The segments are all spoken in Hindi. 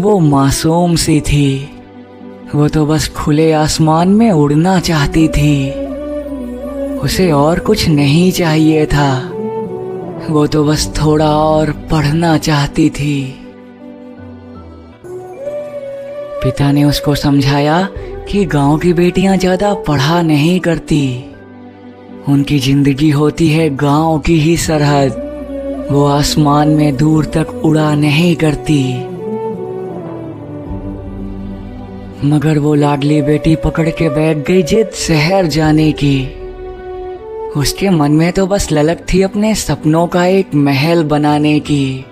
वो मासूम सी थी। वो तो बस खुले आसमान में उड़ना चाहती थी। उसे और कुछ नहीं चाहिए था। वो तो बस थोड़ा और पढ़ना चाहती थी। पिता ने उसको समझाया कि गांव की बेटियां ज्यादा पढ़ा नहीं करती। उनकी जिंदगी होती है गांव की ही सरहद। वो आसमान में दूर तक उड़ा नहीं करती। मगर वो लाडली बेटी पकड़ के बैठ गई जिद शहर जाने की। उसके मन में तो बस ललक थी अपने सपनों का एक महल बनाने की।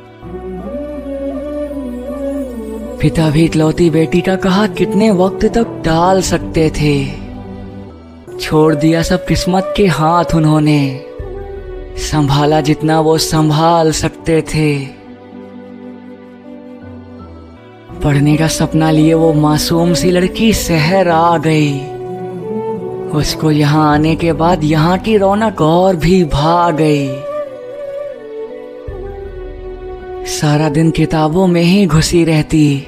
पिता भी इकलौती बेटी का कहा कितने वक्त तक टाल सकते थे। छोड़ दिया सब किस्मत के हाथ उन्होंने। संभाला जितना वो संभाल सकते थे। पढ़ने का सपना लिए वो मासूम सी लड़की शहर आ गई। उसको यहाँ आने के बाद यहाँ की रौनक और भी भाग गई। सारा दिन किताबों में ही घुसी रहती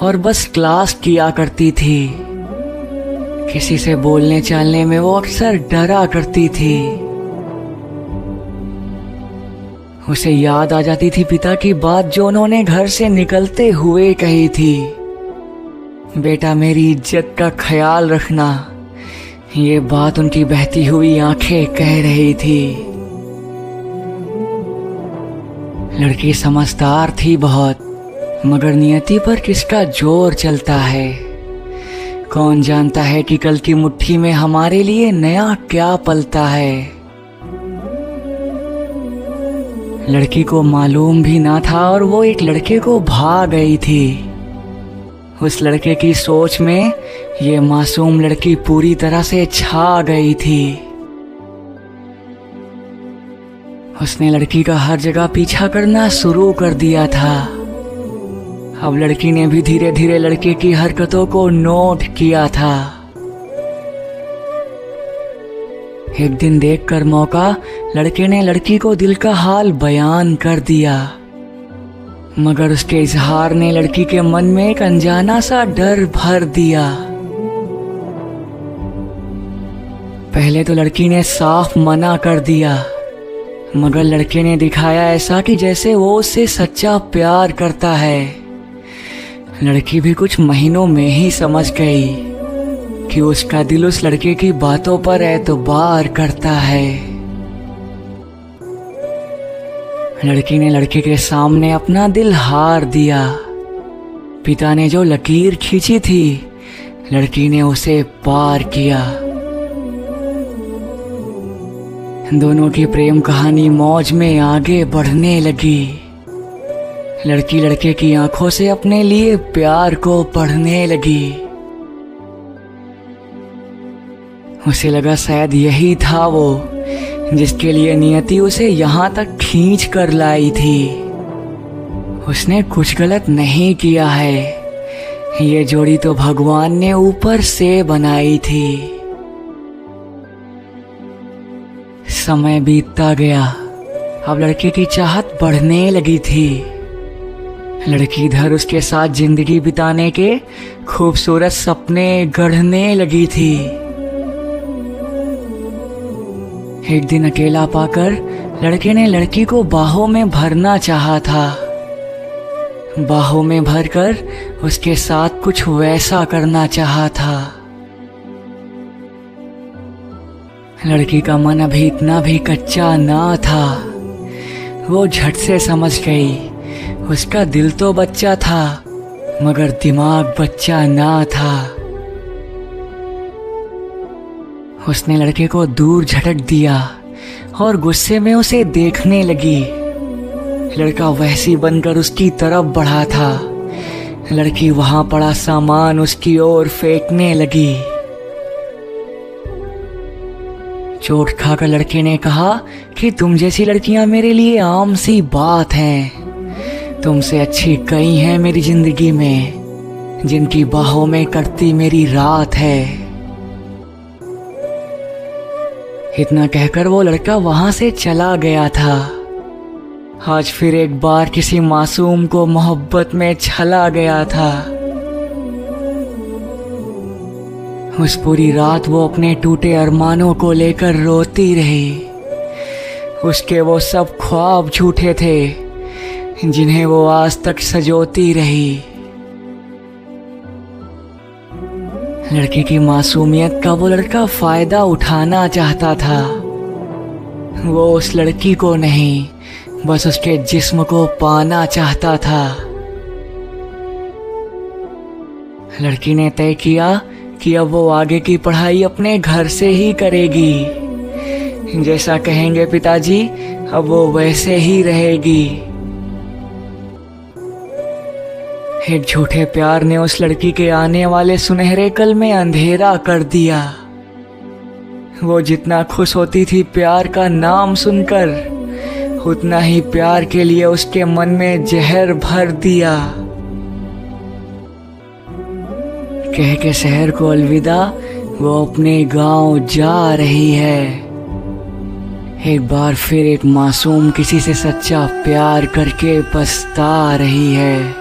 और बस क्लास किया करती थी। किसी से बोलने चालने में वो अक्सर डरा करती थी। उसे याद आ जाती थी पिता की बात जो उन्होंने घर से निकलते हुए कही थी। बेटा मेरी इज्जत का ख्याल रखना। ये बात उनकी बहती हुई आंखें कह रही थी। लड़की समझदार थी बहुत, मगर नियति पर किसका जोर चलता है। कौन जानता है कि कल की मुट्ठी में हमारे लिए नया क्या पलता है। लड़की को मालूम भी ना था और वो एक लड़के को भाग गई थी। उस लड़के की सोच में ये मासूम लड़की पूरी तरह से छा गई थी। उसने लड़की का हर जगह पीछा करना शुरू कर दिया था। अब लड़की ने भी धीरे धीरे लड़के की हरकतों को नोट किया था। एक दिन देखकर मौका लड़के ने लड़की को दिल का हाल बयान कर दिया। मगर उसके इजहार ने लड़की के मन में एक अनजाना सा डर भर दिया। पहले तो लड़की ने साफ मना कर दिया, मगर लड़के ने दिखाया ऐसा कि जैसे वो उससे सच्चा प्यार करता है। लड़की भी कुछ महीनों में ही समझ गई कि उसका दिल उस लड़के की बातों पर एतबार करता है। लड़की ने लड़के के सामने अपना दिल हार दिया। पिता ने जो लकीर खींची थी, लड़की ने उसे पार किया। दोनों की प्रेम कहानी मौज में आगे बढ़ने लगी। लड़की लड़के की आंखों से अपने लिए प्यार को पढ़ने लगी। उसे लगा शायद यही था वो जिसके लिए नियति उसे यहाँ तक खींच कर लाई थी। उसने कुछ गलत नहीं किया है। ये जोड़ी तो भगवान ने ऊपर से बनाई थी। समय बीतता गया। अब लड़के की चाहत बढ़ने लगी थी। लड़की इधर उसके साथ जिंदगी बिताने के खूबसूरत सपने गढ़ने लगी थी। एक दिन अकेला पाकर लड़के ने लड़की को बाहों में भरना चाहा था। बाहों में भरकर उसके साथ कुछ वैसा करना चाहा था। लड़की का मन अभी इतना भी कच्चा ना था। वो झट से समझ गई उसका दिल तो बच्चा था, मगर दिमाग बच्चा ना था। उसने लड़के को दूर झटक दिया और गुस्से में उसे देखने लगी। लड़का वैसी बनकर उसकी तरफ बढ़ा था। लड़की वहां पड़ा सामान उसकी ओर फेंकने लगी। चोट खाकर लड़के ने कहा कि तुम जैसी लड़कियां मेरे लिए आम सी बात हैं। तुमसे अच्छी कई हैं मेरी जिंदगी में, जिनकी बाहों में कटती मेरी रात है। इतना कहकर वो लड़का वहां से चला गया था। आज फिर एक बार किसी मासूम को मोहब्बत में छला गया था। उस पूरी रात वो अपने टूटे अरमानों को लेकर रोती रही। उसके वो सब ख्वाब झूठे थे जिन्हें वो आज तक सजोती रही। लड़की की मासूमियत का वो लड़का फायदा उठाना चाहता था। वो उस लड़की को नहीं, बस उसके जिस्म को पाना चाहता था। लड़की ने तय किया कि अब वो आगे की पढ़ाई अपने घर से ही करेगी। जैसा कहेंगे पिताजी, अब वो वैसे ही रहेगी। एक झूठे प्यार ने उस लड़की के आने वाले सुनहरे कल में अंधेरा कर दिया। वो जितना खुश होती थी प्यार का नाम सुनकर, उतना ही प्यार के लिए उसके मन में जहर भर दिया। कह के शहर को अलविदा वो अपने गांव जा रही है। एक बार फिर एक मासूम किसी से सच्चा प्यार करके पछता रही है।